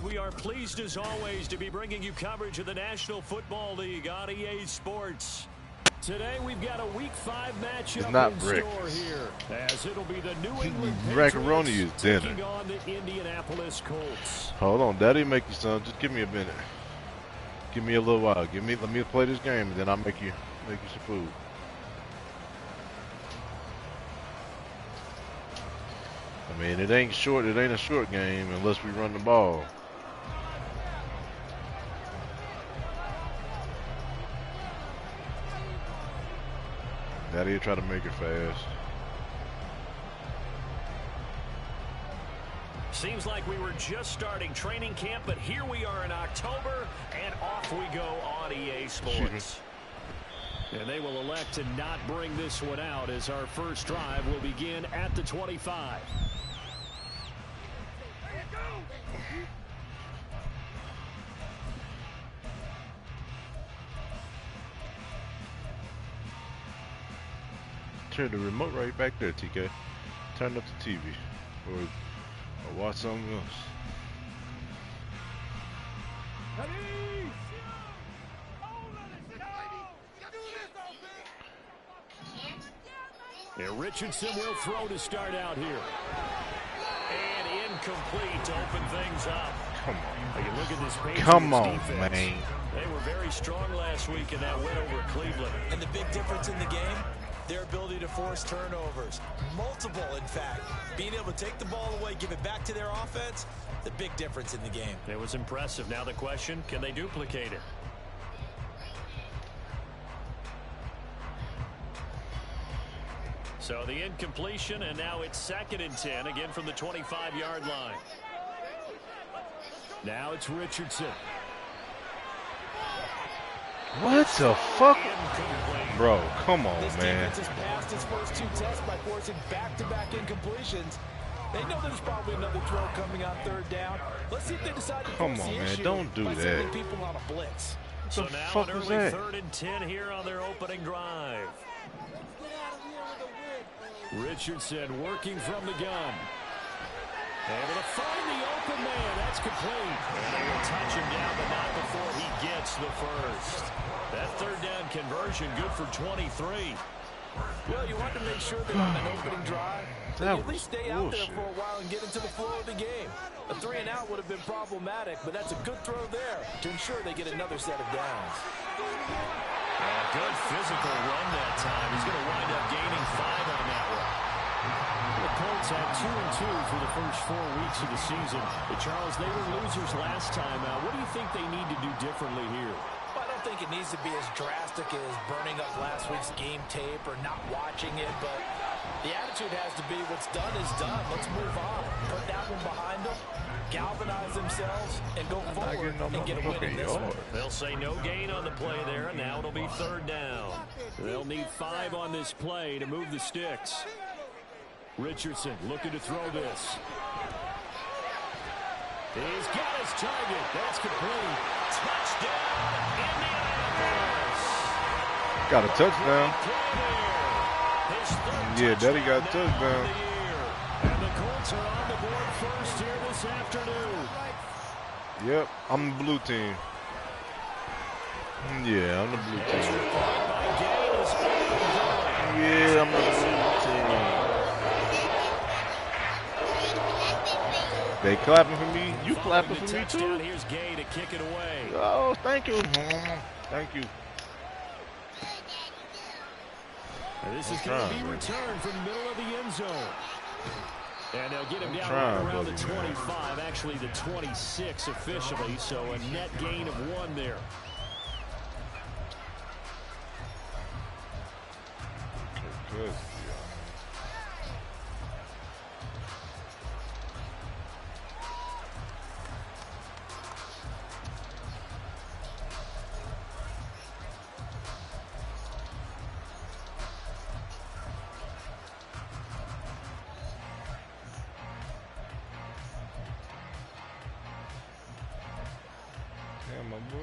we are pleased as always to be bringing you coverage of the National Football League on EA Sports. Today we've got a Week 5 matchup in store here, as it'll be the New England Patriots taking on the Indianapolis Colts. Hold on, Daddy, make you some. Just give me a minute. Give me a little while. Let me play this game, and then I'll make you some food. I mean, it ain't a short game unless we run the ball. Daddy will try to make it fast. Seems like we were just starting training camp, but here we are in October, and off we go on EA Sports. And they will elect to not bring this one out, as our first drive will begin at the 25. Turn the remote right back there, TK. Turn up the TV or watch something else. And Richardson will throw to start out here. And incomplete to open things up. Come on. You look at this Patriots Come on, defense. man. They were very strong last week in that win over Cleveland. And the big difference in the game, their ability to force turnovers. Multiple, in fact. Being able to take the ball away, give it back to their offense, the big difference in the game. It was impressive. Now the question, can they duplicate it? So the incompletion, and now it's 2nd and 10, again from the 25-yard line. Now it's Richardson. What the fuck? Bro, come on, this man. This defense has passed its first 2 tests by forcing back-to-back incompletions. They know there's probably another throw coming on 3rd down. Let's see if they decide to Come force on, the man. issue Don't do by that. sending people on a blitz. So What the now fuck an was early that? 3rd and 10 here on their opening drive. Richardson working from the gun. Able to find the open man. That's complete. And they will touch him down, but not before he gets the first. That 3rd down conversion good for 23. Well, you want to make sure that on an opening drive, that you at least stay out there for a while and get into the flow of the game. A 3-and-out would have been problematic, but that's a good throw there to ensure they get another set of downs. A good physical run that time. He's going to wind up gaining 5 on that one. The Colts had 2-2 for the first 4 weeks of the season. But Charles, they were losers last time out. What do you think they need to do differently here? I don't think it needs to be as drastic as burning up last week's game tape or not watching it, but the attitude has to be what's done is done. Let's move on. Put that one behind them, galvanize themselves, and go forward and get a win in this one. They'll say no gain on the play there, and now it'll be 3rd down. They'll need 5 on this play to move the sticks. Richardson looking to throw this. He's got his target. That's complete. Touchdown, Indianapolis. Got a touchdown. Yeah, Daddy got a touchdown. And the Colts are on the board first here this afternoon. Yep, I'm the blue team. Yeah, I'm the blue team. Yeah, I'm the blue team. They clapping for me. You clapping for me too. Here's Gay to kick it away. Oh, thank you. Thank you. And this is going to be returned from the middle of the end zone. And they'll get him down right around the 25, actually the 26 officially, so a net gain of 1 there. Good. My boy.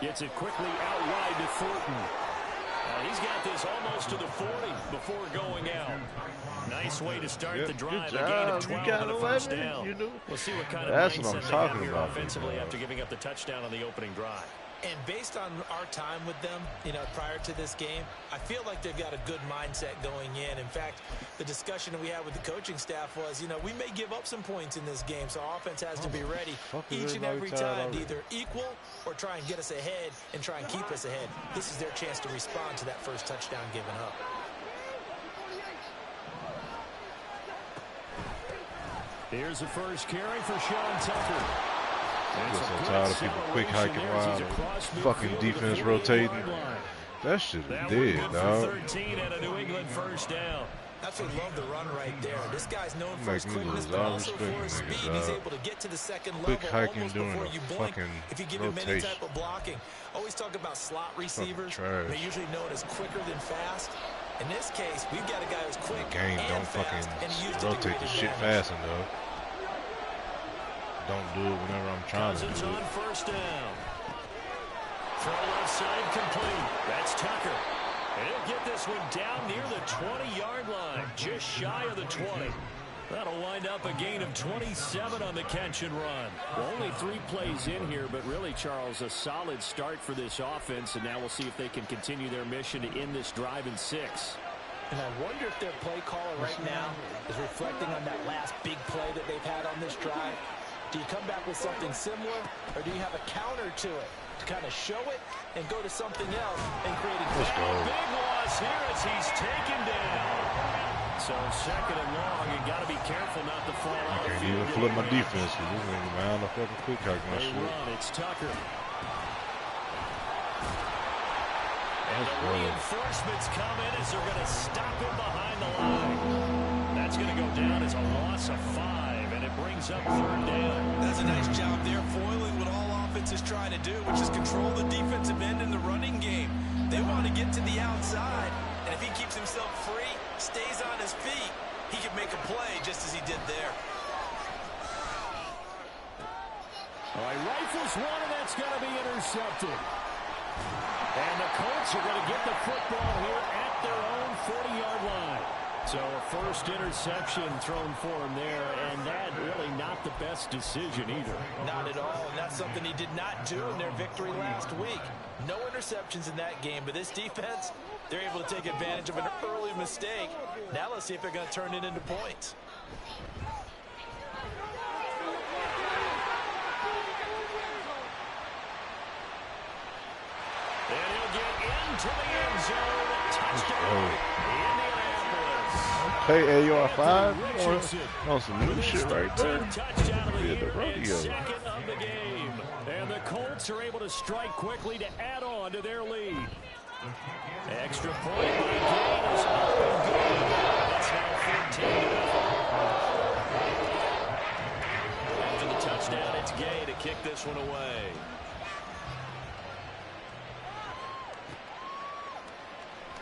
Gets it quickly out wide to Thornton. He's got this almost to the 40 before going out. Nice way to start the drive. A gain of 12 on the first down. We'll see what kind of mindset they have here offensively after giving up the touchdown on the opening drive. And based on our time with them, prior to this game, I feel like they've got a good mindset going in. In fact, the discussion that we had with the coaching staff was, we may give up some points in this game, so our offense has to be ready each and every time to either equal or try and get us ahead and try and keep us ahead. This is their chance to respond to that first touchdown given up. Here's the first carry for Sean Tucker. I'm so tired of people quick hiking while fucking defense rotating. That shit is dead, dog. 13 and a New England first down. Absolutely love the run right there. This guy's known for his quickness, but also for his speed. He's able to get to the second level almost before you blink if you give him any type of blocking. Always talk about slot receivers. They're usually known as quicker than fast. In this case, we've got a guy who's quick and fast, and he rotate the shit fast enough. Don't do it whenever I'm trying to do it. On first down. Throw left side complete. That's Tucker. And he'll get this one down near the 20-yard line, just shy of the 20. That'll wind up a gain of 27 on the catch and run. Well, only 3 plays in here, but really, Charles, a solid start for this offense, and now we'll see if they can continue their mission to end this drive in 6. And I wonder if their play caller right now is reflecting on that last big play that they've had on this drive. Do you come back with something similar, or do you have a counter to it to kind of show it and go to something else and create a big loss here as he's taken down? So second and long, you got to be careful not to fall out. I can't even flip my defense because this nigga man the fucking quick hike my shit. It's Tucker. And the reinforcements come in as they're going to stop him behind the line. That's going to go down as a loss of 5, and it brings up 3rd down. That's a nice job there, foiling what all offenses try to do, which is control the defensive end in the running game. They want to get to the outside, and if he keeps himself free, stays on his feet, he can make a play just as he did there. All right, rifles one, and that's going to be intercepted. And the Colts are going to get the football here at their own 40-yard line. So a first interception thrown for him there, and that really not the best decision either. Not at all, and that's something he did not do in their victory last week. No interceptions in that game, but this defense, they're able to take advantage of an early mistake. Now let's see if they're going to turn it into points. And he'll get into the end zone. Touchdown, Indianapolis. Hey, AR5 on some new shit right there. Yeah, the rodeo. Second of the game. And the Colts are able to strike quickly to add on to their lead. Extra point by Gain is up and good. It's now 14. After the touchdown, it's Gay to kick this one away.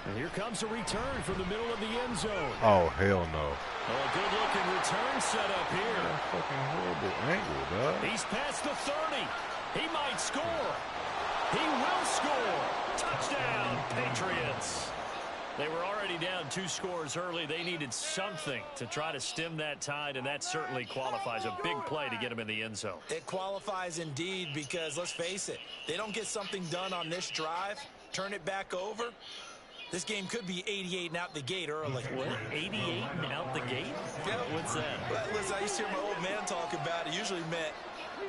And here comes a return from the middle of the end zone. Oh, hell no. A good-looking return set up here. Fucking horrible angle, dog. He's past the 30. He might score. He will score. Touchdown, Patriots. They were already down 2 scores early. They needed something to try to stem that tide, and that certainly qualifies. A big play to get him in the end zone. It qualifies indeed because, let's face it, they don't get something done on this drive, turn it back over. This game could be 88 and out the gate early. What? 88 and out the gate? Yeah. What's that? Well, listen, I used to hear my old man talk about it. Usually meant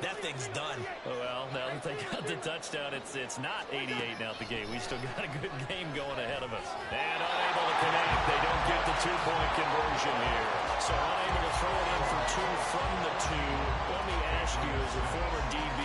that thing's done. Well, now that they got the touchdown, it's not 88 and out the gate. We still got a good game going ahead of us. And unable to connect. They don't get the 2-point conversion here. So unable to throw it in for 2 from the 2. Let me ask you, as a former DB,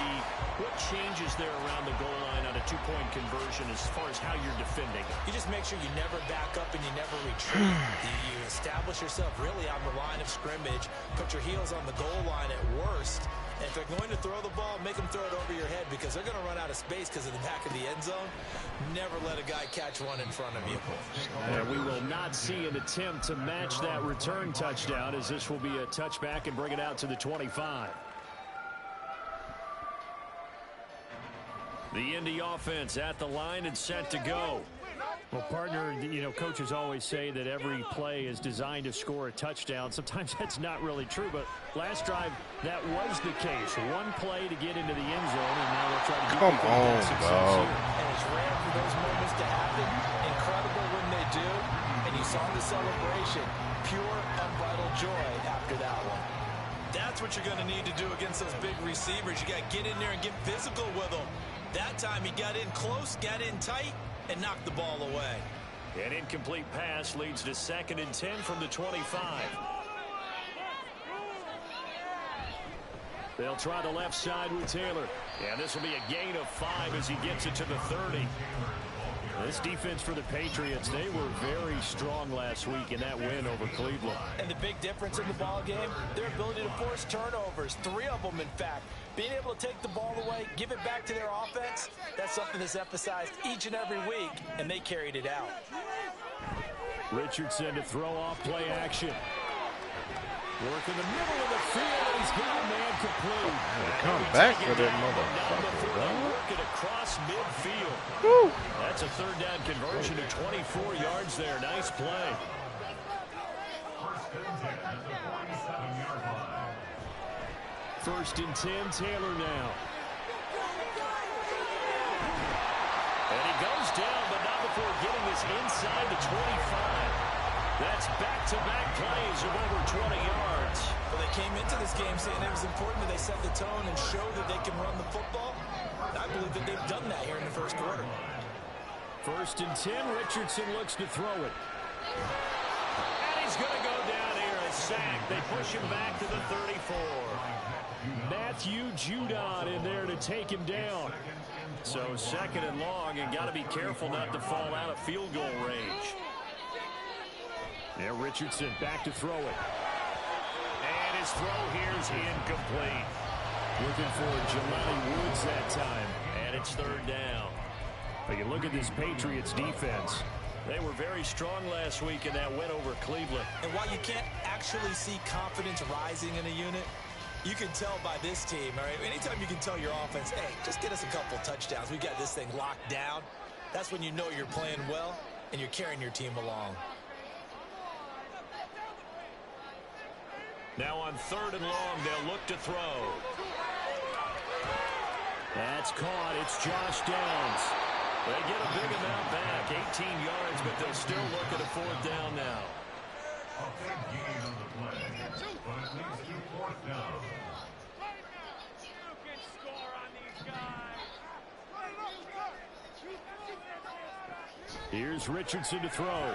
what changes there around the goal line on a 2-point conversion as far as how you're defending? You just make sure you never back up and you never retreat. You establish yourself really on the line of scrimmage, put your heels on the goal line at worst. And if they're going to throw the ball, make them throw it over your head because they're going to run out of space because of the back of the end zone. Never let a guy catch one in front of you. And we will not see an attempt to match that return touchdown, as this will be a touchback and bring it out to the 25. The Indy offense at the line and set to go. Well, partner, coaches always say that every play is designed to score a touchdown. Sometimes that's not really true, but last drive, that was the case. One play to get into the end zone, and now they'll try to Come on, dog. And it's rare for those moments to happen. Incredible when they do. And you saw the celebration. Pure, unbridled joy after that one. That's what you're going to need to do against those big receivers. You got to get in there and get physical with them. That time he got in close, got in tight, and knocked the ball away. An incomplete pass leads to 2nd and 10 from the 25. They'll try the left side with Taylor. And this will be a gain of 5 as he gets it to the 30. This defense for the Patriots, they were very strong last week in that win over Cleveland. And the big difference in the ball game, their ability to force turnovers, 3 of them in fact. Being able to take the ball away, give it back to their offense, that's something that's emphasized each and every week, and they carried it out. Richardson to throw off play action. Work in the middle of the field. He's got a man complete. Come back for that motherfucker, dog. Working across midfield. Woo. That's a 3rd down conversion to 24 yards there. Nice play. First and 10, Taylor now. And he goes down, but not before getting this inside the 25. That's back-to-back plays of over 20 yards. Well, they came into this game saying it was important that they set the tone and show that they can run the football. I believe that they've done that here in the first quarter. First and 10, Richardson looks to throw it. And he's going to go down here, a sack. They push him back to the 34. Matthew Judon in there to take him down. So 2nd and long, and got to be careful not to fall out of field goal range. Now Richardson back to throw it. And his throw here is incomplete. Looking for Jelani Woods that time. And it's 3rd down. But you look at this Patriots defense. They were very strong last week in that win over Cleveland. And while you can't actually see confidence rising in a unit, you can tell by this team, all right? Anytime you can tell your offense, hey, just get us a couple touchdowns. We got this thing locked down. That's when you know you're playing well and you're carrying your team along. Now on 3rd and long, they'll look to throw. That's caught. It's Josh Downs. They get a big amount back, 18 yards, but they'll still look at a 4th down now. Here's Richardson to throw.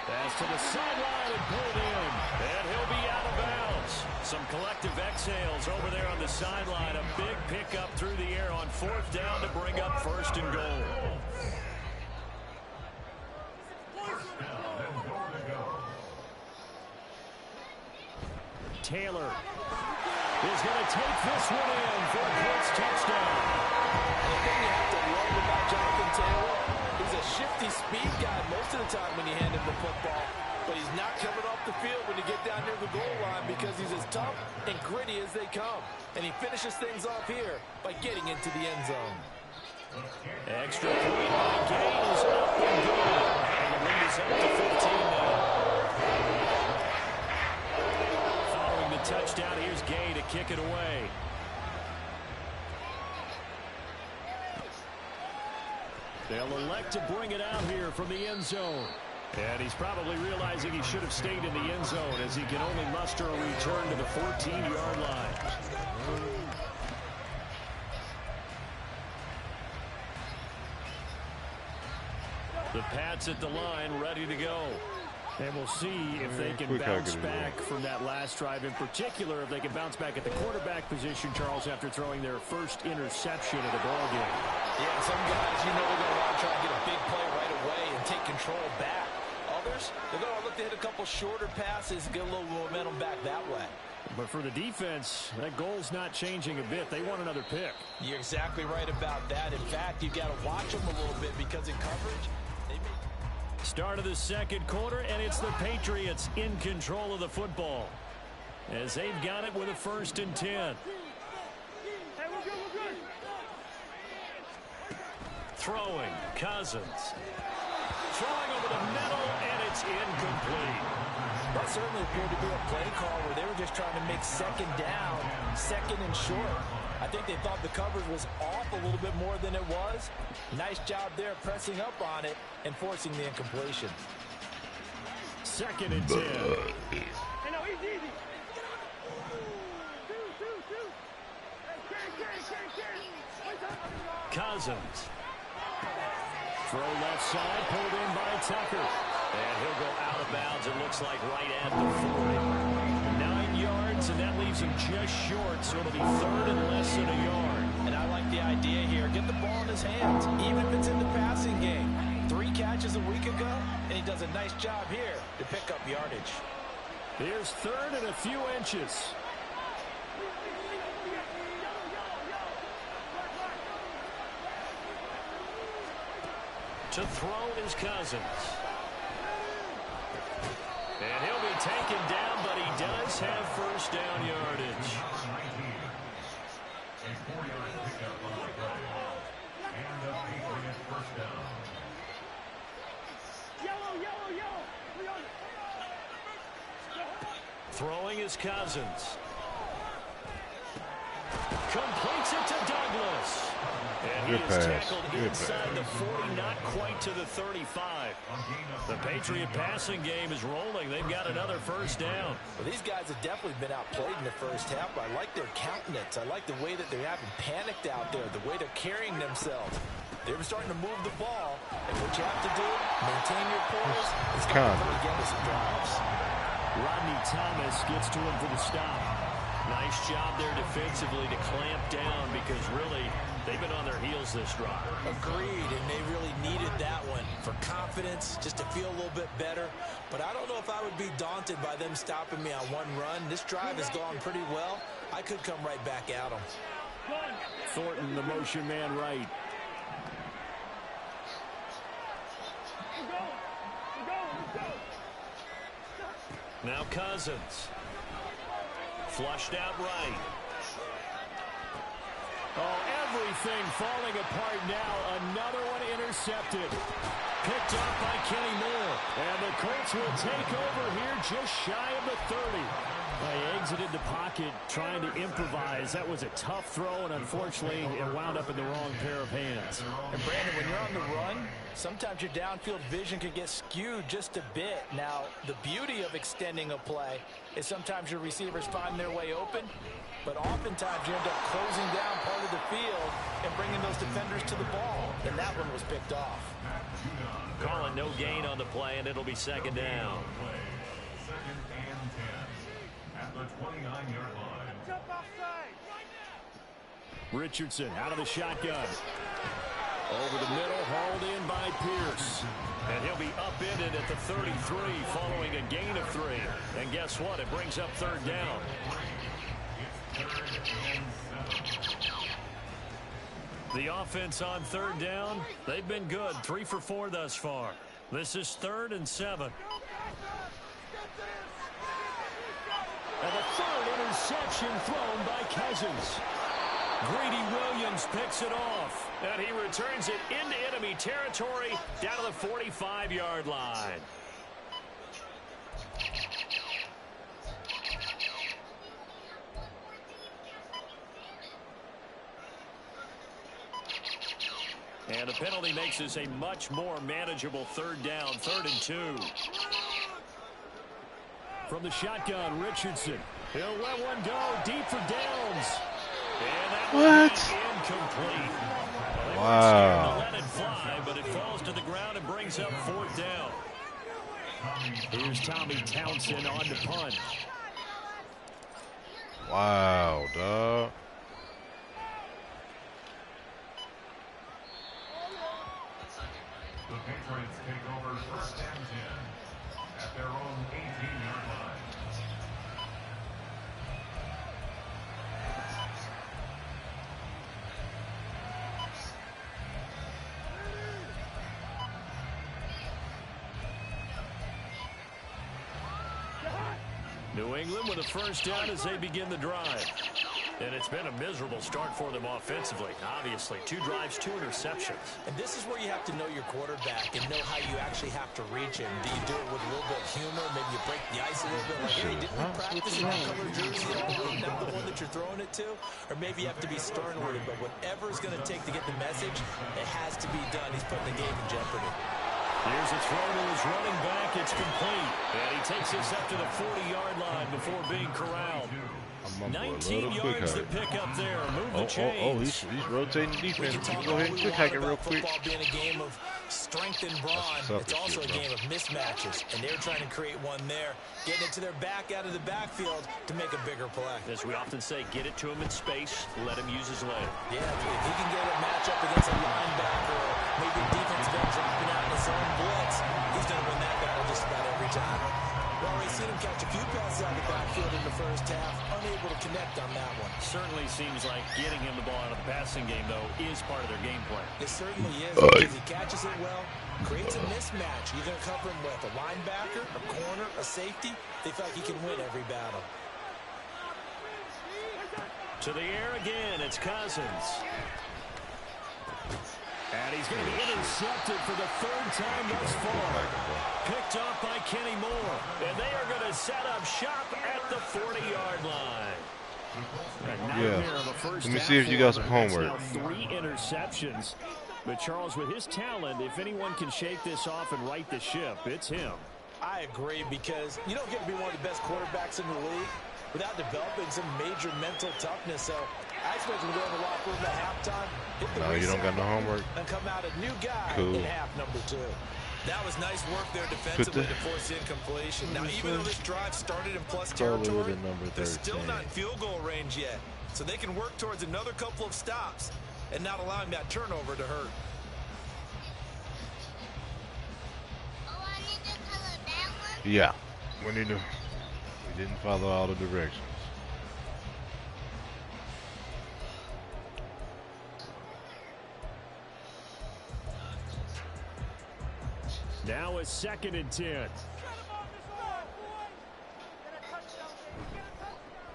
Pass to the sideline and pulled in. And he'll be out of bounds. Some collective exhales over there on the sideline. A big pickup through the air on 4th down to bring up 1st and goal. Taylor is going to take this one in for a Colts touchdown. The thing you have to love about Jonathan Taylor, he's a shifty speed guy most of the time when you hand him the football. But he's not coming off the field when you get down near the goal line because he's as tough and gritty as they come. And he finishes things off here by getting into the end zone. Extra point by Gay is up and good. And the lead is up to 15 now. Following the touchdown, here's Gay to kick it away. They'll elect to bring it out here from the end zone. And he's probably realizing he should have stayed in the end zone as he can only muster a return to the 14-yard line. The Pats at the line, ready to go. And we'll see if they can bounce back from that last drive. In particular, if they can bounce back at the quarterback position, Charles, after throwing their first interception of the ballgame. Yeah, some guys, they're going to want to try to get a big play right away and take control back. Others, they're going to look to hit a couple shorter passes and get a little momentum back that way. But for the defense, that goal's not changing a bit. They want another pick. You're exactly right about that. In fact, you've got to watch them a little bit because in coverage, they may... Start of the second quarter, and it's the Patriots in control of the football as they've got it with a 1st and 10. Throwing, Cousins. Throwing over the middle, and it's incomplete. That certainly appeared to be a play call where they were just trying to make second down, second and short. I think they thought the coverage was off a little bit more than it was. Nice job there pressing up on it and forcing the incompletion. 2nd and 10. Cousins. Throw left side, pulled in by Tucker. And he'll go out of bounds, it looks like, right at the 40. 9 yards, and that leaves him just short, so it'll be 3rd and less than a yard. And I like the idea here. Get the ball in his hands, even if it's in the passing game. 3 catches a week ago, and he does a nice job here to pick up yardage. Here's 3rd and a few inches. To throw is Cousins. And he'll be taken down, but he does have first down yardage. Throwing is Cousins. Completes it to Douglas. And he is tackled inside the 40, not quite to the 35. The Patriot passing game is rolling. They've got another first down. Well, these guys have definitely been outplayed in the first half. I like their countenance. I like the way that they haven't panicked out there, the way they're carrying themselves. They were starting to move the ball. And what you have to do, maintain your poise. It's got to play again as it drives. Rodney Thomas gets to him for the stop. Nice job there defensively to clamp down because really they've been on their heels this drive. Agreed, and they really needed that one for confidence, just to feel a little bit better. But I don't know if I would be daunted by them stopping me on one run. This drive has gone pretty well. I could come right back at them. Thornton, the motion man, right. Now Cousins. Flushed out right. Oh, everything falling apart now. Another one intercepted. Picked off by Kenny Moore. And the Colts will take over here just shy of the 30. They exited the pocket trying to improvise. That was a tough throw, and unfortunately, it wound up in the wrong pair of hands. And Brandon, when you're on the run, sometimes your downfield vision can get skewed just a bit. Now, the beauty of extending a play is sometimes your receivers find their way open, but oftentimes you end up closing down part of the field and bringing those defenders to the ball. And that one was picked off. Calling no gain on the play, and it'll be 2nd down. Richardson out of the shotgun. Over the middle, hauled in by Pierce. And he'll be upended at the 33 following a gain of 3. And guess what? It brings up 3rd down. The offense on 3rd down, they've been good. 3 for 4 thus far. This is 3rd and 7. And the 3rd interception thrown by Cousins. Greedy Williams picks it off, and he returns it into enemy territory down to the 45-yard line. And the penalty makes this a much more manageable 3rd down, 3rd and 2. From the shotgun, Richardson. He'll let one go deep for Downs. And that one incomplete. Well, wow. To let it fly, but it falls to the ground and brings up 4th down. Here's Tommy Townsend on to punt. Wow, dog. The Patriots take over 1st and 10 at their own 18-yard line. New England with a 1st down as they begin the drive. And it's been a miserable start for them offensively, obviously. 2 drives, 2 interceptions. And this is where you have to know your quarterback and know how you actually have to reach him. Do you do it with a little bit of humor? Maybe you break the ice a little bit. Like, hey, didn't we practice in that color jersey all week, not the one that you're throwing it to? Or maybe you have to be stern with it. But whatever it's going to take to get the message, it has to be done. He's putting the game in jeopardy. Here's a throw to his running back. It's complete. And he takes this up to the 40-yard line before being corralled. 19 yards to pick up there. Move the chains. He's rotating defense. Go ahead and quick hike it real quick. Football being a game of strength and brawn, it's also a game of mismatches. And they're trying to create one there, getting it to their back out of the backfield to make a bigger play. As we often say, get it to him in space, let him use his leg. Yeah, if he can get a matchup against a linebacker or maybe a defense been dropping out in his own blitz, he's going to win that battle just about every time. Well, we've seen him catch a few passes out of the backfield in the first half, unable to connect on that one. Certainly seems like getting him the ball out of the passing game, though, is part of their game plan. It certainly is, because he catches it well, creates a mismatch. You're going to cover him with a linebacker, a corner, a safety. They feel like he can win every battle. To the air again, it's Cousins. And he's going to be intercepted for the 3rd time thus far. Picked off by Kenny Moore. And they are going to set up shop at the 40-yard line. Let me see if you got some homework. Now 3 interceptions. But Charles, with his talent, if anyone can shake this off and right the ship, it's him. I agree, because you don't get to be one of the best quarterbacks in the league without developing some major mental toughness. So I expect him to go in the locker room at halftime, hit the you don't got no homework. And come out a new guy Cool. in half number 2. That was nice work there defensively to force incompletion. Now, even though this drive started in plus territory, they're still not in field goal range yet. So they can work towards another couple of stops and not allowing that turnover to hurt. Yeah, we didn't follow all the directions. Now a 2nd and 10.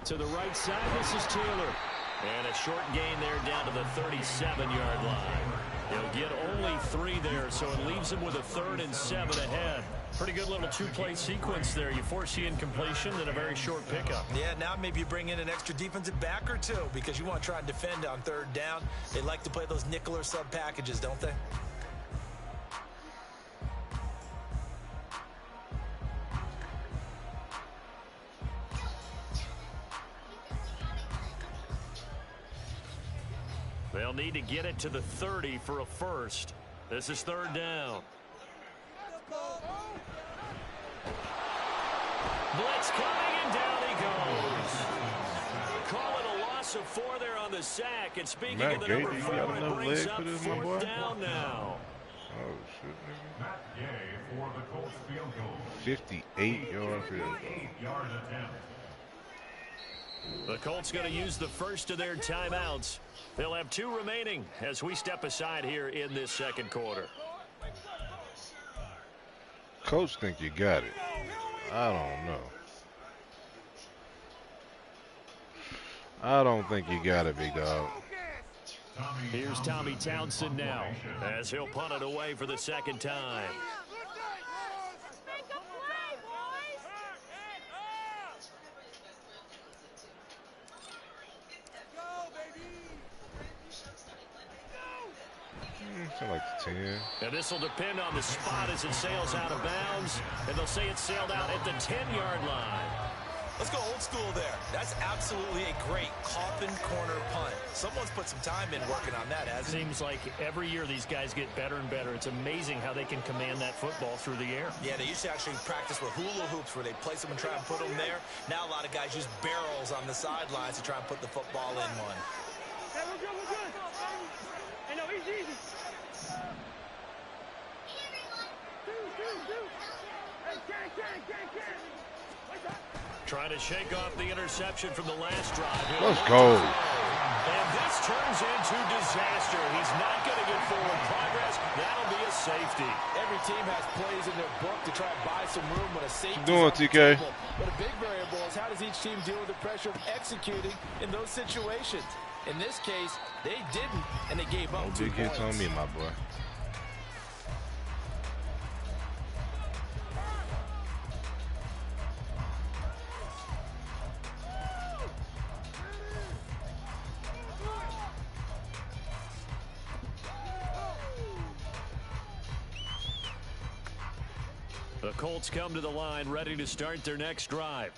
To the right side, this is Taylor. And a short gain there down to the 37-yard line. He'll get only 3 there, so it leaves him with a 3rd and 7 ahead. Pretty good little 2-play sequence there. You force the incompletion and a very short pickup. Yeah, now maybe you bring in an extra defensive back or 2 because you want to try and defend on 3rd down. They like to play those nickel or sub packages, don't they? They'll need to get it to the 30 for a first. This is 3rd down. Blitz coming, and down he goes. Call it a loss of 4 there on the sack. And speaking of the number 4, it brings up 4th down now. Oh, shit, nigga. Matt Gay for the Colts field goal. 58-yard field goal. 8-yard attempt. The Colts going to use the first of their timeouts. They'll have 2 remaining as we step aside here in this 2nd quarter. Coach think you got it. I don't know. I don't think you got it, big dog. Here's Tommy Townsend now as he'll punt it away for the 2nd time. Like 10. And this will depend on the spot as it sails out of bounds. And they'll say it sailed out at the 10-yard line. Let's go old school there. That's absolutely a great coffin corner punt. Someone's put some time in working on that, hasn't it? Seems like every year these guys get better and better. It's amazing how they can command that football through the air. Yeah, they used to actually practice with hula hoops where they place them and try and put them there. Now a lot of guys use barrels on the sidelines to try and put the football in one. Hey, we're good. Hey, no, easy. Trying to shake off the interception from the last drive. Let's go. And this turns into disaster. He's not going to get forward progress. That'll be a safety. Every team has plays in their book to try and buy some room when a safety. What you doing, TK? But a big variable is how does each team deal with the pressure of executing in those situations? In this case, they didn't, and they gave up 2 big hits points. on me, my boy. The Colts come to the line ready to start their next drive.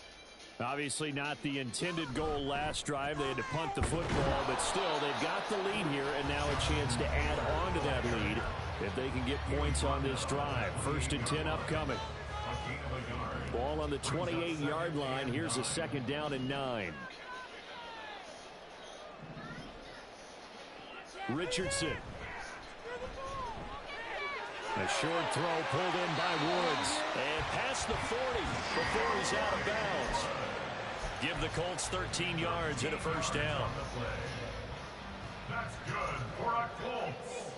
Obviously not the intended goal last drive. They had to punt the football, but still they've got the lead here and now a chance to add on to that lead if they can get points on this drive. 1st and 10 upcoming. Ball on the 28-yard line. Here's a 2nd down and 9. Richardson. A short throw pulled in by Woods. And past the 40 before he's out of bounds. Give the Colts 13 yards and a 1st down. That's good for a Colts.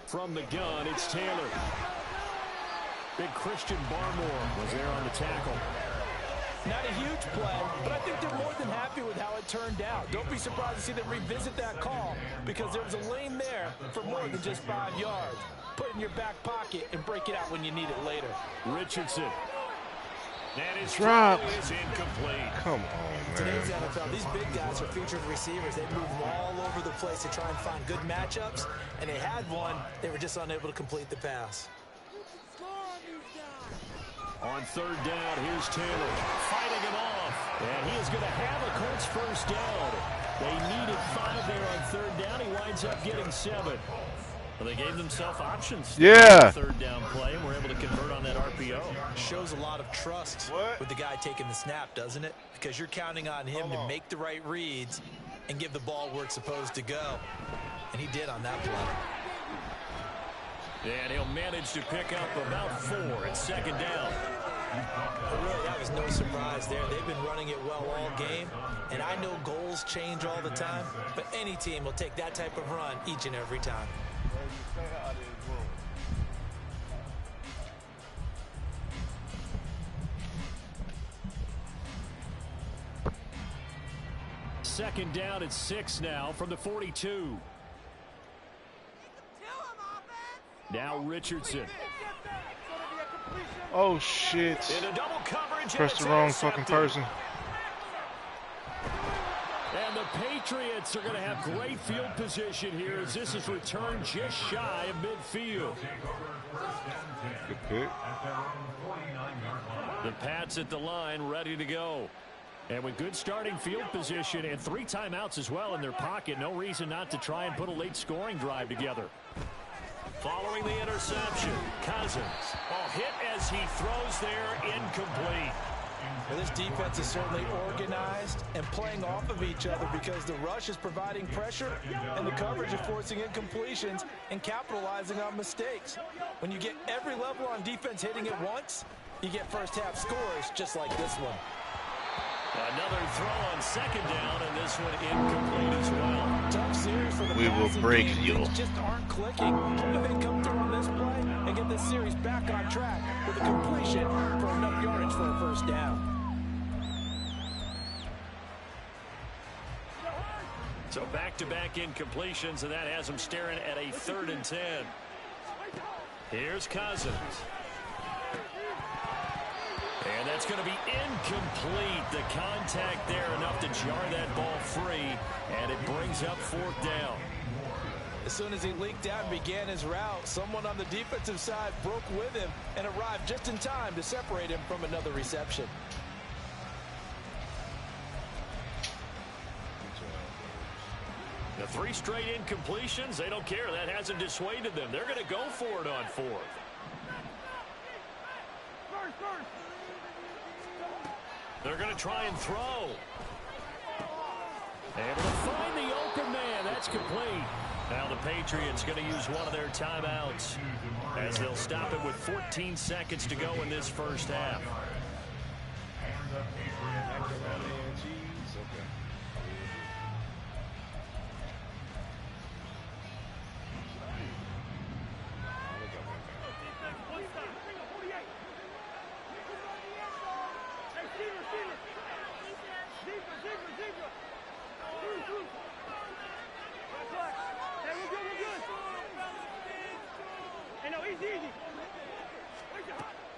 From the gun, it's Taylor. Big Christian Barmore was there on the tackle. Not a huge play, but I think they're more than happy with how it turned out. Don't be surprised to see them revisit that call because there was a lane there for more than just 5 yards. Put it in your back pocket and break it out when you need it later. Richardson. That is dropped. Is incomplete. Come on, Today's man. NFL, these big guys are featured receivers. They move all over the place to try and find good matchups, and they had one. They were just unable to complete the pass. On 3rd down, here's Taylor fighting him off. And he is going to have a Colts 1st down. They needed 5 there on 3rd down. He winds up getting 7. Well, they gave themselves options. Yeah. 3rd down play, and were able to convert on that RPO. Shows a lot of trust with the guy taking the snap, doesn't it? Because you're counting on him to make the right reads and give the ball where it's supposed to go. And he did on that play. And he'll manage to pick up about 4 at 2nd down. Really, that was no surprise there. They've been running it well all game, and I know goals change all the time, but any team will take that type of run each and every time. Second down at 6 now from the 42. Now Richardson. Oh, shit. In a double coverage. Pressed the wrong fucking person. And the Patriots are going to have great field position here as this is returned just shy of midfield. Good pick. The Pats at the line ready to go. And with good starting field position and 3 timeouts as well in their pocket, no reason not to try and put a late scoring drive together. Following the interception, Cousins. Oh, hit as he throws there, incomplete. Well, this defense is certainly organized and playing off of each other because the rush is providing pressure and the coverage is forcing incompletions and capitalizing on mistakes. When you get every level on defense hitting at once, you get first half scores just like this one. Another throw on 2nd down, and this one incomplete as well. Tough series for the We will break you. Things just aren't clicking. Hoping they come through on this play and get this series back on track with a completion for enough yardage for a 1st down. So back-to-back incompletions, and that has them staring at a 3rd and 10. Here's Cousins. And that's going to be incomplete. The contact there enough to jar that ball free, and it brings up 4th down. As soon as he leaked out and began his route, someone on the defensive side broke with him and arrived just in time to separate him from another reception. The 3 straight incompletions, they don't care. That hasn't dissuaded them. They're going to go for it on 4th. They're going to try and throw. Able to find the open man. That's complete. Now the Patriots going to use one of their timeouts as they'll stop it with 14 seconds to go in this 1st half.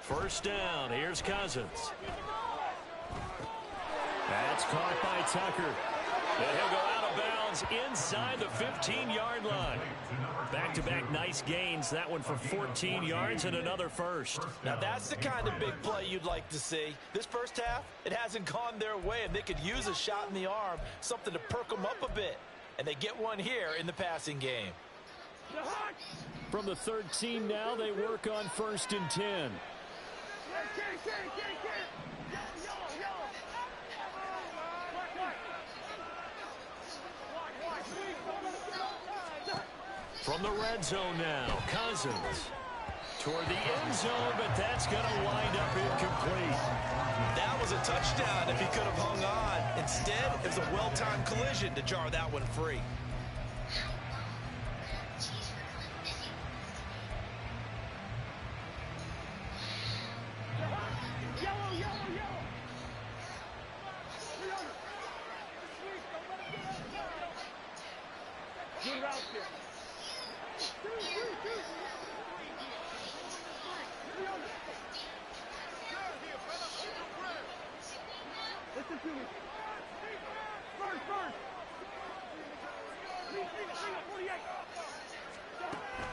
First down. Here's Cousins. That's caught by Tucker. And he'll go out of bounds inside the 15-yard line. Back-to-back nice gains. That one for 14 yards and another first. Now that's the kind of big play you'd like to see. This first half, it hasn't gone their way, and they could use a shot in the arm, something to perk them up a bit. And they get one here in the passing game. From the 13 now, they work on 1st and 10. From the red zone now, Cousins toward the end zone, but that's going to wind up incomplete. That was a touchdown if he could have hung on. Instead, it was a well-timed collision to jar that one free.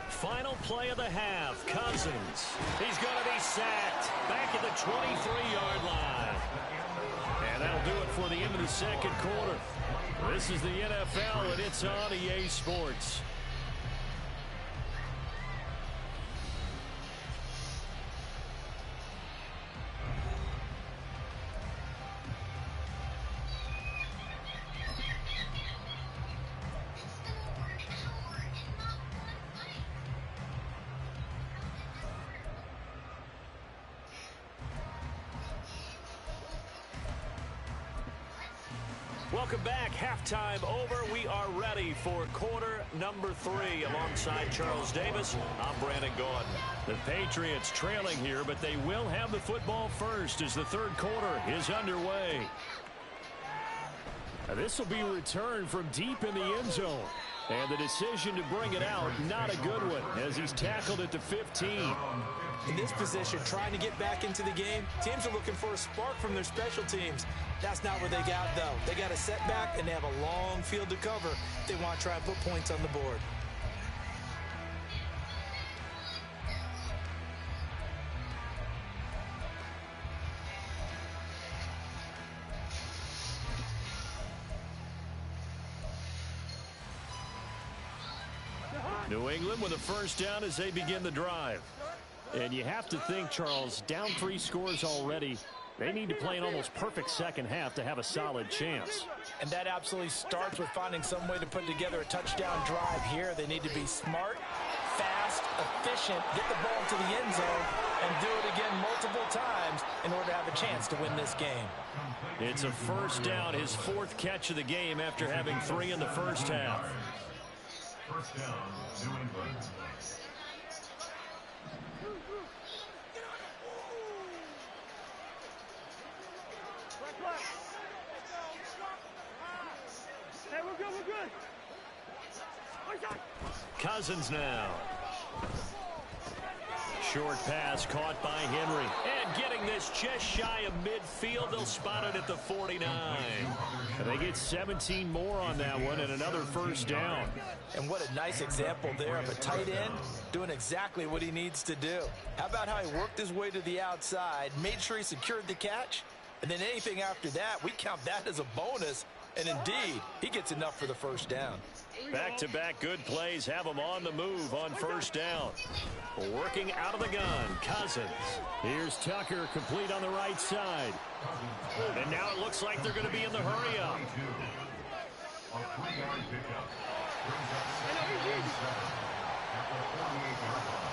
Final play of the half. Cousins. He's going to be sacked. Back at the 23-yard line. And that'll do it for the end of the second quarter. This is the NFL, and it's on EA Sports. Welcome back. Halftime over. We are ready for quarter number 3. Alongside Charles Davis, I'm Brandon Gordon. The Patriots trailing here, but they will have the football first as the third quarter is underway. This will be returned from deep in the end zone. And the decision to bring it out, not a good one, as he's tackled at the 15. In this position, trying to get back into the game, teams are looking for a spark from their special teams. That's not what they got, though. They got a setback, and they have a long field to cover if they want to try and put points on the board. New England with a first down as they begin the drive. And you have to think, Charles, down 3 scores already. They need to play an almost perfect second half to have a solid chance. And that absolutely starts with finding some way to put together a touchdown drive here. They need to be smart, fast, efficient, get the ball to the end zone, and do it again multiple times in order to have a chance to win this game. It's a first down, his 4th catch of the game after having 3 in the first half. First down, New England. Hey, we're good, we're good. Cousins now. Short pass caught by Henry. And getting this just shy of midfield. They'll spot it at the 49. And they get 17 more on that one and another first down. And what a nice example there of a tight end doing exactly what he needs to do. How about how he worked his way to the outside, made sure he secured the catch, and then anything after that, we count that as a bonus. And indeed, he gets enough for the first down. Back-to-back good plays have him on the move on first down. Working out of the gun, Cousins. Here's Tucker, complete on the right side. And now it looks like they're going to be in the hurry-up. A 3-yard pickup. Brings up 7 at the 48-yard line.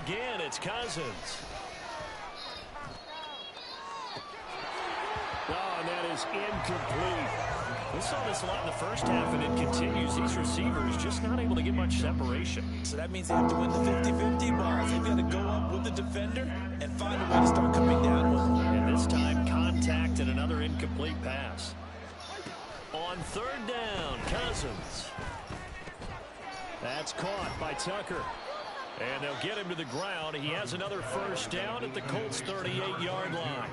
Again, it's Cousins. Oh, and that is incomplete. We saw this a lot in the first half, and it continues. These receivers just not able to get much separation. So that means they have to win the 50-50 balls. They've got to go up with the defender and find a way to start coming down with them. And this time, contact and another incomplete pass. On third down, Cousins. That's caught by Tucker. And they'll get him to the ground. He has another first down at the Colts' 38-yard line.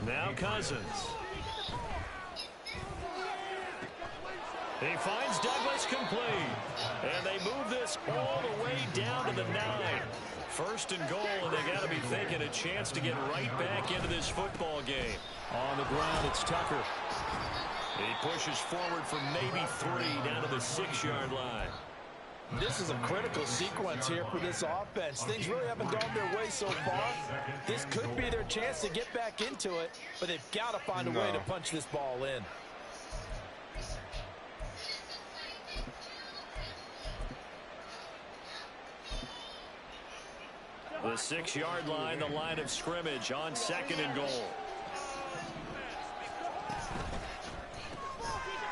Now Cousins. He finds Douglas complete. And they move this all the way down to the 9. First and goal, and they got to be thinking a chance to get right back into this football game. On the ground, it's Tucker. He pushes forward for maybe 3 down to the 6-yard line. This is a critical sequence here for this offense. Things really haven't gone their way so far. This could be their chance to get back into it, but they've got to find a way to punch this ball in. The 6-yard line, the line of scrimmage on second and goal.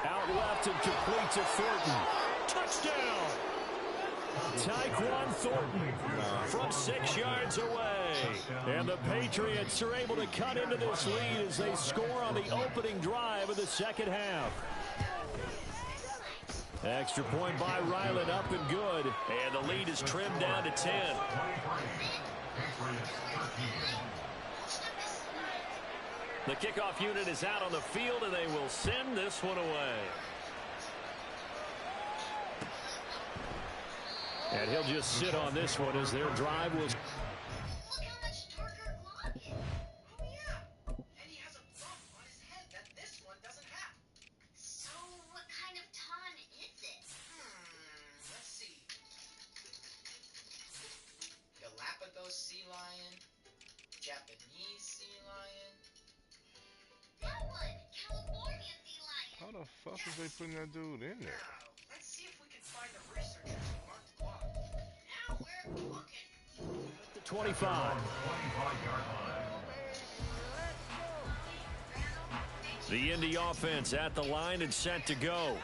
Out left and complete to Thornton. Touchdown! Tyquan Thornton from 6 yards away. And the Patriots are able to cut into this lead as they score on the opening drive of the second half. Extra point by Ryland, up and good. And the lead is trimmed down to 10. The kickoff unit is out on the field, and they will send this one away. And he'll just sit on this one as their drive was. Sea lion, Japanese sea lion, that one, California sea lion. How the fuck is they putting that dude in there? Now, let's see if we can find the researchers who marked the clock. Now we're looking. The 25. The Indy offense at the line and set to go.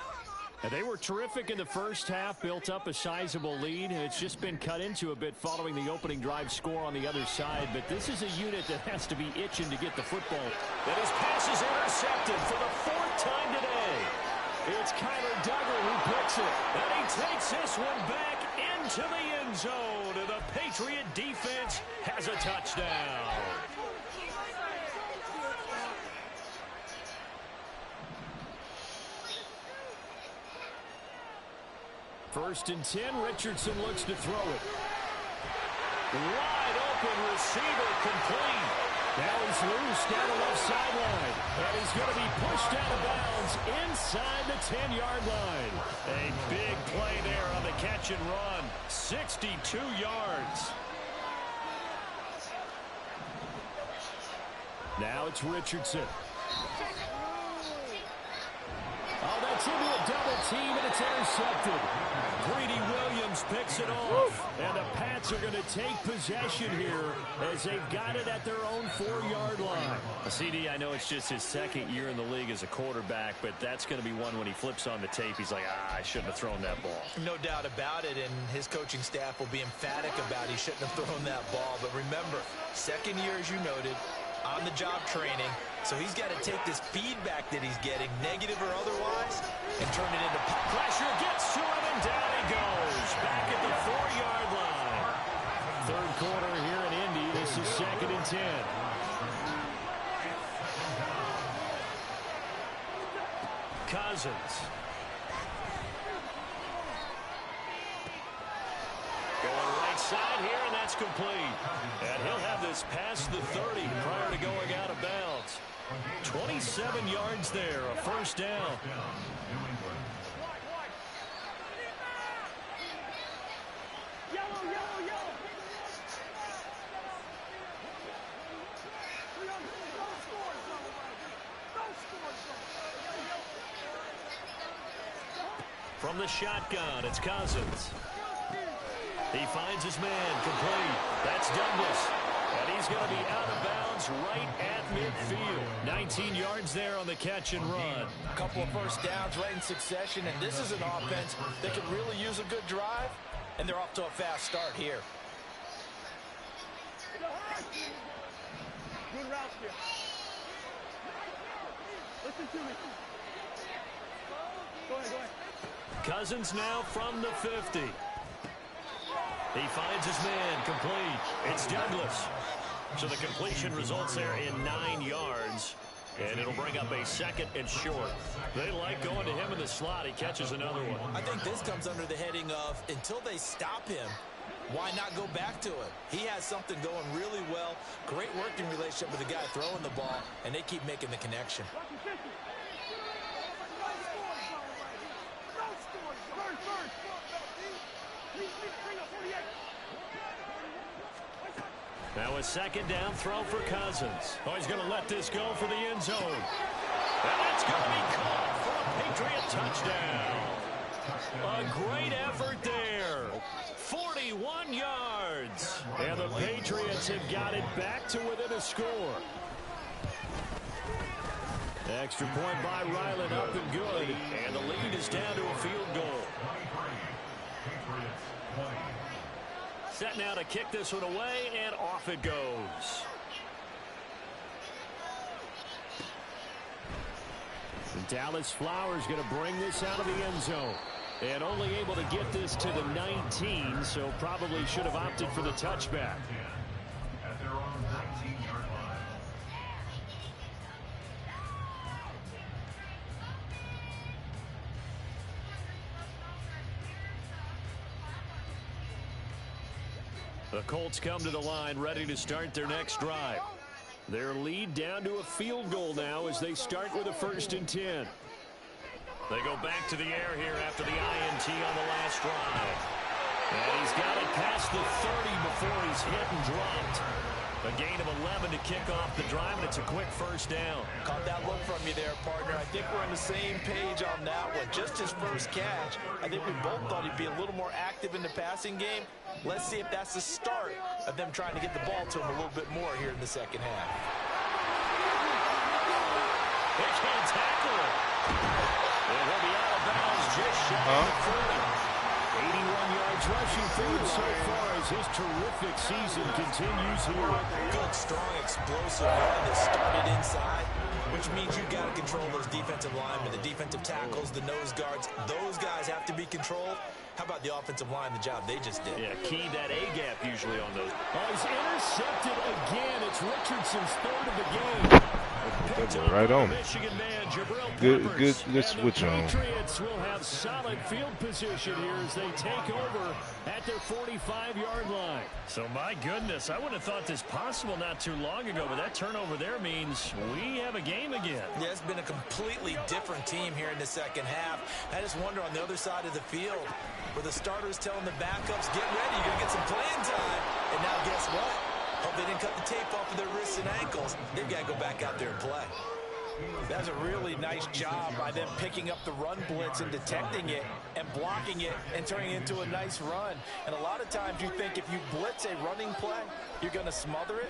And they were terrific in the first half, built up a sizable lead, and it's just been cut into a bit following the opening drive score on the other side. But this is a unit that has to be itching to get the football. And his pass is intercepted for the 4th time today. It's Kyler Duggar who picks it, and he takes this one back into the end zone. And the Patriot defense has a touchdown. First and 10, Richardson looks to throw it. Wide open receiver complete. Now he's loose down the left sideline. And he's going to be pushed out of bounds inside the 10-yard line. A big play there on the catch and run. 62 yards. Now it's Richardson. Oh, that's into a double team, and it's intercepted. Greedy Williams picks it off. And the Pats are going to take possession here as they've got it at their own 4-yard line. CD, I know it's just his 2nd year in the league as a quarterback, but that's going to be one when he flips on the tape. He's like, I shouldn't have thrown that ball. No doubt about it, and his coaching staff will be emphatic about he shouldn't have thrown that ball. But remember, 2nd year, as you noted, on-the-job training. So he's got to take this feedback that he's getting, negative or otherwise, and turn it into pressure. Gets to him, and down he goes. Back at the 4-yard line. 3rd quarter here in Indy. This is 2nd and 10. Cousins. Going right side here, and that's complete. And he'll have this past the 30 prior to going out of bounds. 27 yards there, a first down. From the shotgun, it's Cousins. He finds his man, complete. That's Douglas. And he's going to be out of bounds right at midfield. 19 yards there on the catch and run. A couple of first downs right in succession, and this is an offense that could really use a good drive, and they're off to a fast start here. Good route here. Listen to me. Go ahead, go ahead. Cousins now from the 50. He finds his man, complete. It's Douglas. So the completion results there in 9 yards. And it'll bring up a 2nd and short. They like going to him in the slot. He catches another one. I think this comes under the heading of until they stop him, why not go back to it? He has something going really well. Great working relationship with the guy throwing the ball, and they keep making the connection. Now a 2nd down throw for Cousins. Oh, he's going to let this go for the end zone. And that's going to be caught for a Patriot touchdown. A great effort there. 41 yards. And the Patriots have got it back to within a score. Extra point by Ryland, up and good. And the lead is down to a field goal. Set now to kick this one away, and off it goes. And Dallas Flowers going to bring this out of the end zone. And only able to get this to the 19, so probably should have opted for the touchback. At their own 19-yard line. The Colts come to the line ready to start their next drive. Their lead down to a field goal now as they start with a 1st and 10. They go back to the air here after the INT on the last drive. And he's got it past the 30 before he's hit and dropped. A gain of 11 to kick off the drive, and it's a quick 1st down. Caught that look from you there, partner. I think we're on the same page on that one. Just his first catch. I think we both thought he'd be a little more active in the passing game. Let's see if that's the start of them trying to get the ball to him a little bit more here in the 2nd half. They can't tackle it. And he'll be out of bounds just shy of 40. 81 yards rushing forward so far as his terrific season continues here. Good, strong, explosive run that started inside, which means you've got to control those defensive linemen, the defensive tackles, the nose guards. Those guys have to be controlled. How about the offensive line, the job they just did? Yeah, key that A-gap usually on those. Oh, he's intercepted again. It's Richardson's 3rd of the game. Right on. Good switch on. The Patriots will have solid field position here as they take over at their 45-yard line. So, my goodness, I wouldn't have thought this possible not too long ago, but that turnover there means we have a game again. Yeah, it's been a completely different team here in the 2nd half. I just wonder on the other side of the field where the starters telling the backups, get ready, you're going to get some playing time. And now guess what? Hope they didn't cut the tape off of their wrists and ankles. They've got to go back out there and play. That was a really nice job by them picking up the run blitz and detecting it and blocking it and turning it into a nice run. And a lot of times you think if you blitz a running play, you're going to smother it.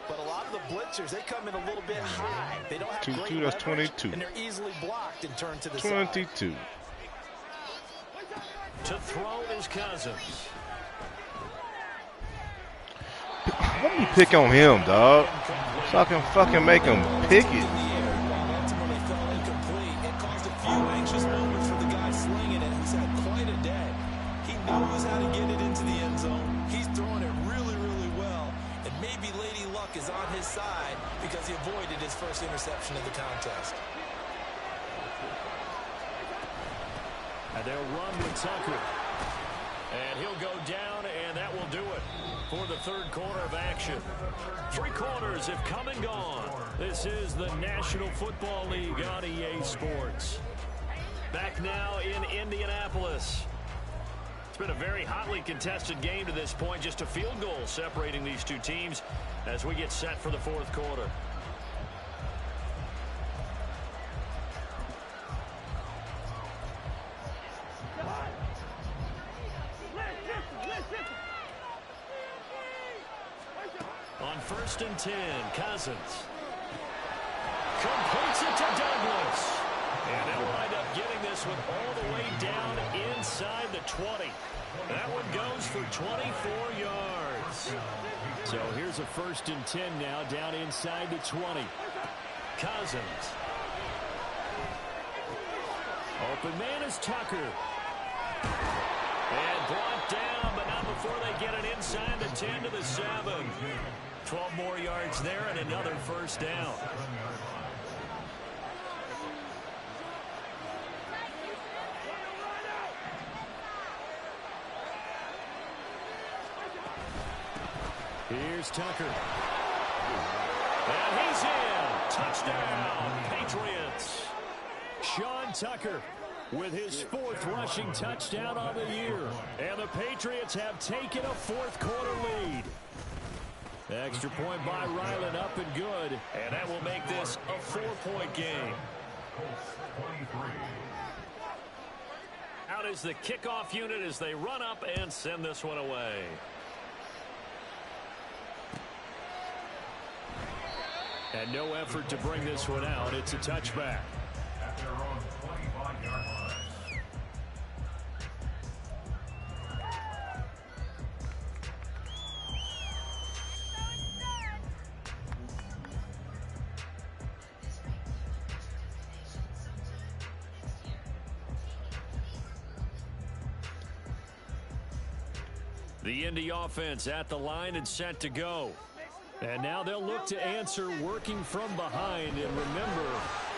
But a lot of the blitzers, they come in a little bit high. They don't have great leverage, that's 22. and they're easily blocked and turned to the side. 22. To throw is Cousins. Let me pick on him, dog. So I can fucking make him pick it. Ultimately fell incomplete. It caused a few anxious moments for the guy slinging it. He's had quite a day. He knows how to get it into the end zone. He's throwing it really, really well. And maybe Lady Luck is on his side because he avoided his first interception of the contest. And they'll run with Tucker. And he'll go down, and that will do it for the 3rd quarter of action. 3 quarters have come and gone. This is the National Football League on EA Sports. Back now in Indianapolis. It's been a very hotly contested game to this point. Just a field goal separating these two teams as we get set for the 4th quarter. On 1st and 10, Cousins completes it to Douglas. And they'll wind up getting this one all the way down inside the 20. That one goes for 24 yards. So here's a 1st and 10 now down inside the 20. Cousins open man is Tucker. And brought down, but not before they get it inside the 10 to the 7. 12 more yards there and another first down. Here's Tucker. And he's in. Touchdown, Patriots. Sean Tucker with his 4th rushing touchdown on the year. And the Patriots have taken a 4th quarter lead. Extra point by Ryland, up and good. And that will make this a 4-point game. Out is the kickoff unit as they run up and send this one away. And no effort to bring this one out. It's a touchback. At their own 25-yard line. The Indy offense at the line and set to go. And now they'll look to answer working from behind. And remember,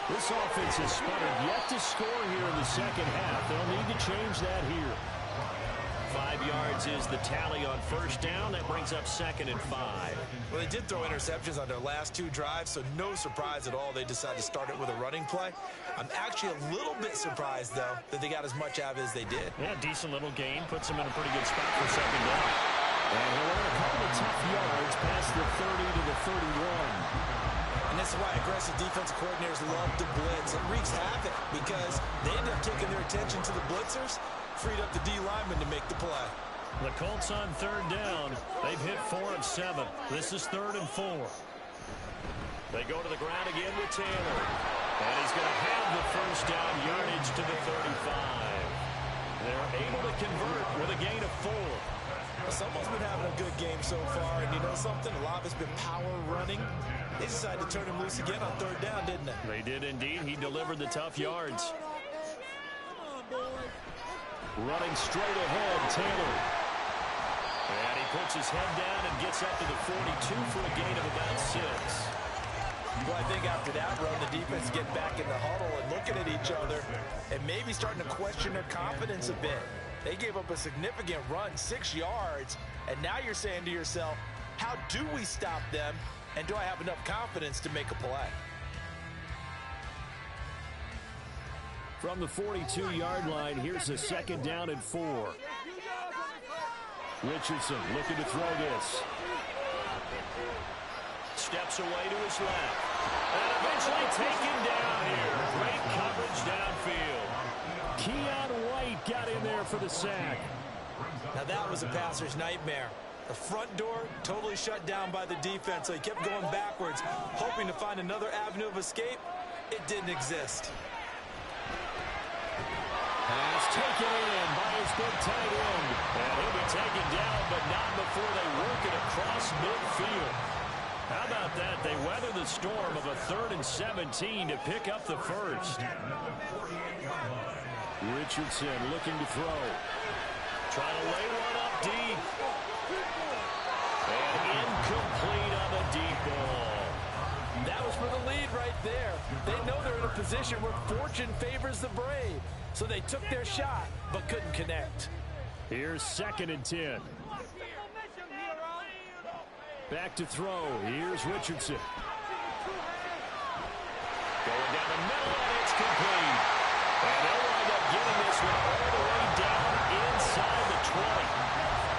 this offense has sputtered yet to score here in the second half. They'll need to change that here. 5 yards is the tally on first down. That brings up 2nd and 5. Well, they did throw interceptions on their last 2 drives, so no surprise at all they decided to start it with a running play. I'm actually a little bit surprised, though, that they got as much out of it as they did. Yeah, decent little gain. Puts them in a pretty good spot for 2nd down. And he'll earn a couple of tough yards past the 30 to the 31. And this is why aggressive defensive coordinators love to blitz. It wreaks havoc because they end up taking their attention to the blitzers, freed up the D lineman to make the play. The Colts on 3rd down. They've hit 4 of 7. This is 3rd and 4. They go to the ground again with Taylor. And he's going to have the first down yardage to the 35. They're able to convert with a gain of 4. Someone's been having a good game so far, and you know something? A lot of it's been power running. They decided to turn him loose again on 3rd down, didn't they? They did indeed. He delivered the tough yards. Running straight ahead, Taylor. And he puts his head down and gets up to the 42 for a gain of about 6. Well, I think after that run, the defense get back in the huddle and looking at each other and maybe starting to question their confidence a bit. They gave up a significant run, 6 yards, and now you're saying to yourself, how do we stop them, and do I have enough confidence to make a play? From the 42-yard line, here's a 2nd down and 4. Richardson looking to throw this. Steps away to his left. And eventually taken down here. Great coverage downfield. Keon White got in there for the sack. Now that was a passer's nightmare. The front door totally shut down by the defense, so he kept going backwards, hoping to find another avenue of escape. It didn't exist. Pass taken in by his big tight end. And he'll be taken down, but not before they work it across midfield. How about that? They weather the storm of a 3rd and 17 to pick up the first. Richardson looking to throw. Trying to lay one up deep. And incomplete on the deep ball. That was for the lead right there. They know they're in a position where fortune favors the brave. So they took their shot, but couldn't connect. Here's 2nd and 10. Back to throw. Here's Richardson. Going down the middle, and it's complete. And they'll wind up getting this one all the way down inside the 20.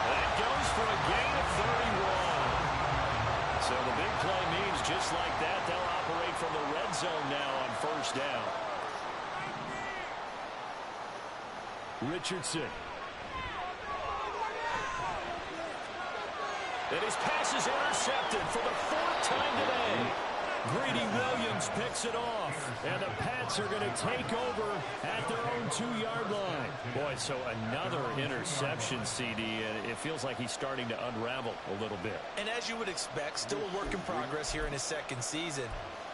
That goes for a gain of 31. So the big play means just like that, they'll operate from the red zone now on 1st down. Richardson. And his pass is intercepted for the 4th time today. Greedy Williams picks it off. And the Pats are going to take over at their own 2-yard line. Boy, so another interception, CD, and it feels like he's starting to unravel a little bit. And as you would expect, still a work in progress here in his 2nd season.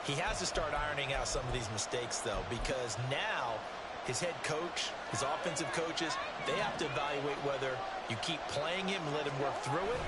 He has to start ironing out some of these mistakes, though, because now his head coach, his offensive coaches, they have to evaluate whether you keep playing him and let him work through it,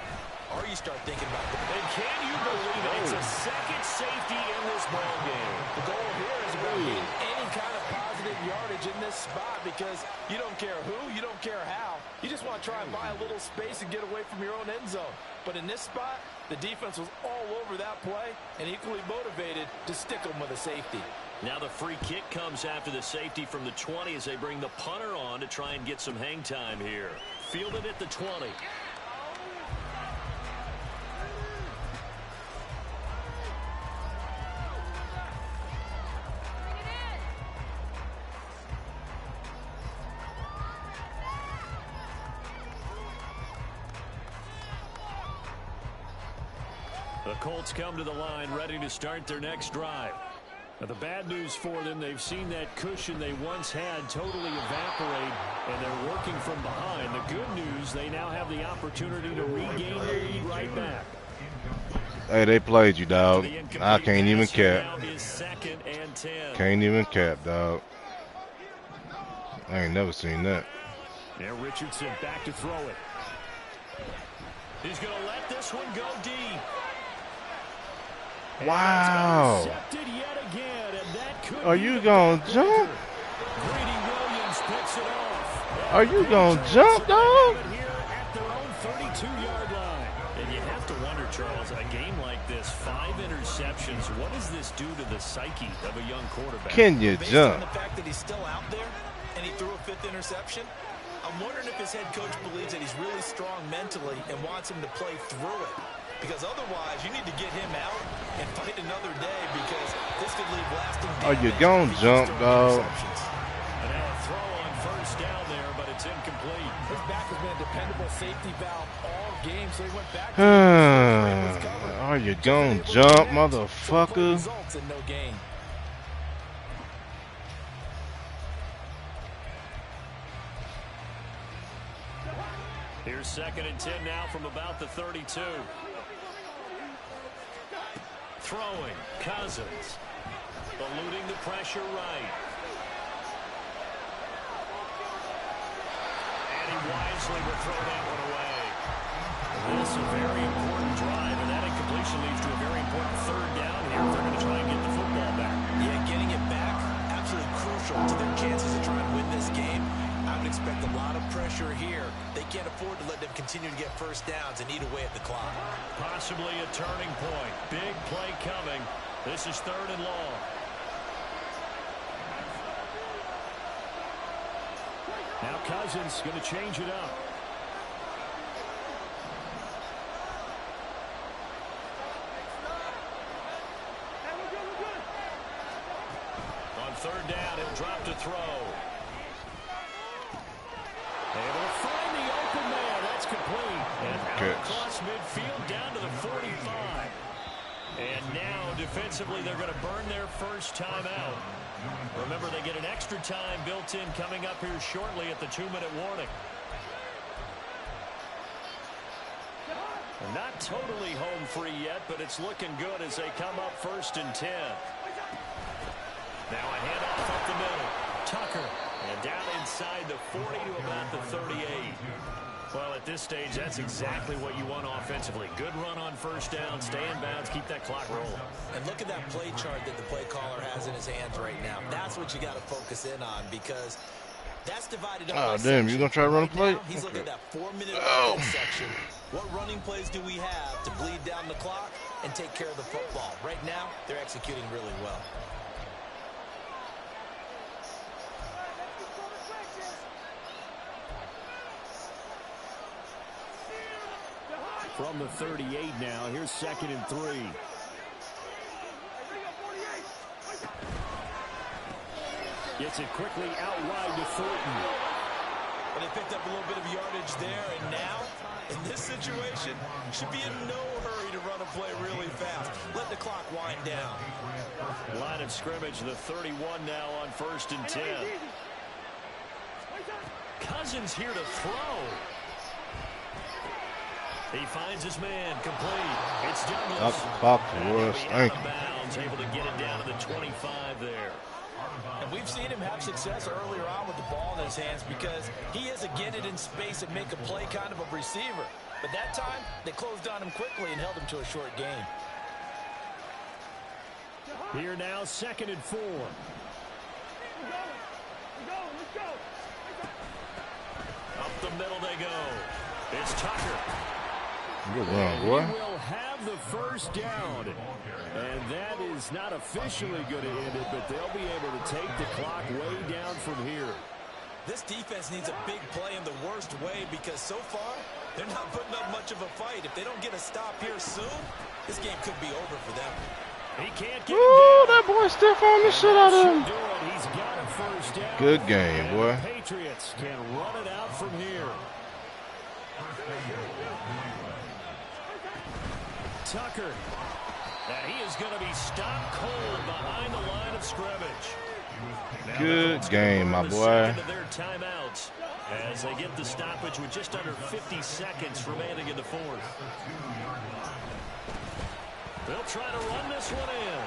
or you start thinking about the... And can you believe it? It's a second safety in this ball game. The goal here is about getting any kind of positive yardage in this spot because you don't care who, you don't care how. You just want to try and buy a little space and get away from your own end zone. But in this spot, the defense was all over that play and equally motivated to stick them with a safety. Now the free kick comes after the safety from the 20 as they bring the punter on to try and get some hang time here. Fielded at the 20. The Colts come to the line ready to start their next drive. Now, the bad news for them, they've seen that cushion they once had totally evaporate, and they're working from behind. The good news, they now have the opportunity to regain the lead right back. Hey, they played you, dog. I can't even cap. Can't even cap, dog. I ain't never seen that. Now Richardson back to throw it. He's going to let this one go deep. Wow. Are you going to jump? Are you going to jump, dog? At their own 32-yard line. And you have to wonder, Charles, a game like this, 5 interceptions, what does this do to the psyche of a young quarterback? Can you Based jump? on the fact that he's still out there and he threw a 5th interception, I'm wondering if his head coach believes that he's really strong mentally and wants him to play through it. Because otherwise, you need to get him out and fight another day because this could leave lasting damage. Are you going to jump, dog? And now a throw on first down there, but it's incomplete. His back has been a dependable safety valve all game, so he went back. Are you going to jump, motherfucker? Results in no gain. Here's 2nd and 10 now from about the 32. Throwing, Cousins. Eluding the pressure right. And he wisely will throw that one away. This is a very important drive, and that incompletion leads to a very important 3rd down here if they're going to try and get the football back. Yeah, getting it back, absolutely crucial to their chances of trying to win this game. I would expect a lot of pressure here. They can't afford to let them continue to get first downs and eat away at the clock. Possibly a turning point. Big play coming. This is 3rd and long. Now Cousins going to change it up. On 3rd down, he'll drop to throw. Able to find the open man. That's complete. And out across midfield down to the 45. And now defensively they're going to burn their first time out. Remember, they get an extra time built in coming up here shortly at the 2-minute warning. They're not totally home free yet, but it's looking good as they come up 1st and 10. Now a handoff up the middle. Tucker. And down inside the 40 to about the 38. Well, at this stage, that's exactly what you want offensively. Good run on first down, stay in bounds, keep that clock rolling. And look at that play chart that the play caller has in his hands right now. That's what you got to focus in on because that's divided up. Oh, damn, you going to try to run a play? Now, he's looking at that 4-minute section. What running plays do we have to bleed down the clock and take care of the football? Right now, they're executing really well. From the 38 now, here's 2nd and 3. Gets it quickly out wide to Thornton. But they picked up a little bit of yardage there, and now, in this situation, should be in no hurry to run a play really fast. Let the clock wind down. Line of scrimmage, the 31 now on 1st and 10. Cousins here to throw. He finds his man, complete. It's Douglas. Up, for us. Thank you. Bounds, able to get it down to the 25 there. And we've seen him have success earlier on with the ball in his hands because he is a get it in space and make a play kind of a receiver. But that time, they closed on him quickly and held him to a short gain. Here now, 2nd and 4. Up the middle they go. It's Tucker. Good run, boy. He will have the first down. And that is not officially going to end it, but they'll be able to take the clock way down from here. This defense needs a big play in the worst way because so far, they're not putting up much of a fight. If they don't get a stop here soon, this game could be over for them. He can't get Ooh, that boy stiff on the shit out of him. He's got a first down. Good game, boy. The Patriots can run it out from here. Tucker. And he is going to be stopped cold behind the line of scrimmage. Good game, my boy. Their timeouts as they get the stoppage with just under 50 seconds remaining in the fourth. They'll try to run this one in.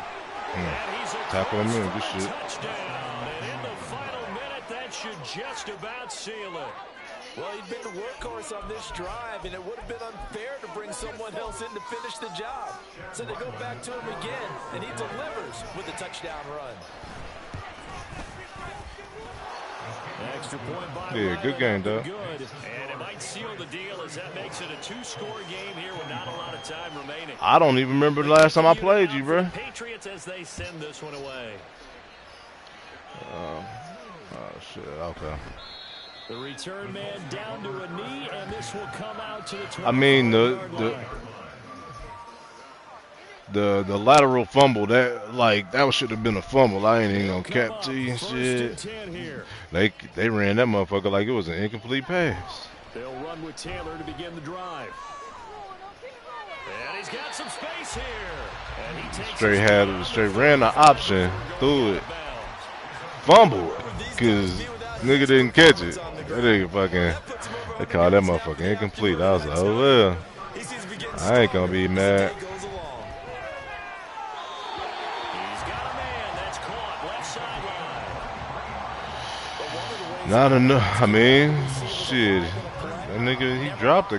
And he's tackling him, good shit. Touchdown. And in the final minute, that should just about seal it. Well, he'd been the workhorse on this drive, and it would have been unfair to bring someone else in to finish the job. So they go back to him again, and he delivers with a touchdown run. Extra point by Yeah, good game, though. Good. And it might seal the deal as that makes it a 2-score game here with not a lot of time remaining. I don't even remember the last time I played you, bro. Patriots as they send this one away. Oh, shit. Okay. The return man down to a knee, and this will come out to the 20. I mean, the lateral fumble, that should have been a fumble. I ain't even gonna cap to you and shit. They ran that motherfucker like it was an incomplete pass. They'll run with Taylor to begin the drive. And he's got some space here. And he takes straight ran the option, threw it, fumbled, cause nigga didn't catch it. That nigga fucking, they called that motherfucker incomplete. I was like, oh well, I ain't gonna be mad. Not enough. I mean, shit. That nigga, he dropped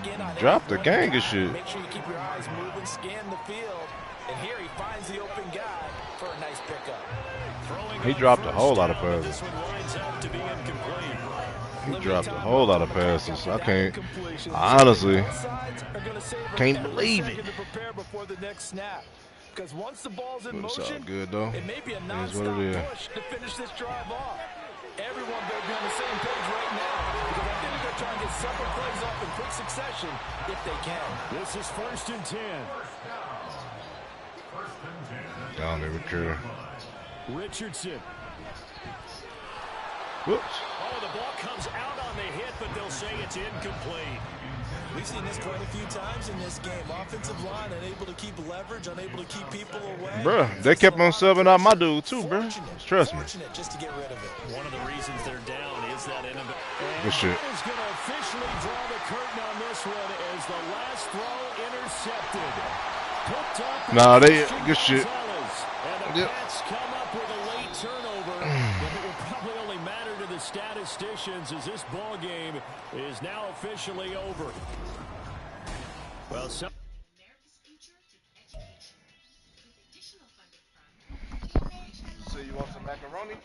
the gang of shit. Make sure you keep your eyes moving, scan the field, and here he finds the open guy for a nice pickup. He dropped a whole lot of passes. He dropped a whole lot of passes. I honestly can't believe it. Because once the ball's in But it's all motion, good though. it may be a It is non-stop what it is. push to finish this drive off. Everyone better be on the same page right now because I think they're trying to get several plays off in quick succession if they can. This is 1st and 10. I don't even care. Richardson. Whoops. Oh, the ball comes out on the hit, but they'll say it's incomplete. We've seen this quite a few times in this game. Offensive line unable to keep leverage, unable to keep people away. Bruh, they kept on subbing out my dude too, bruh. Trust me. Just to get rid of it. One of the reasons they're down is that inability. Good shit. Is going to officially draw the curtain on this one as the last throw intercepted. Picked up. Nah, they good shit. And the Pats come up with a late turnover, but it will probably only matter to the statisticians as this ball game is now officially over. Well, so So you want some macaroni?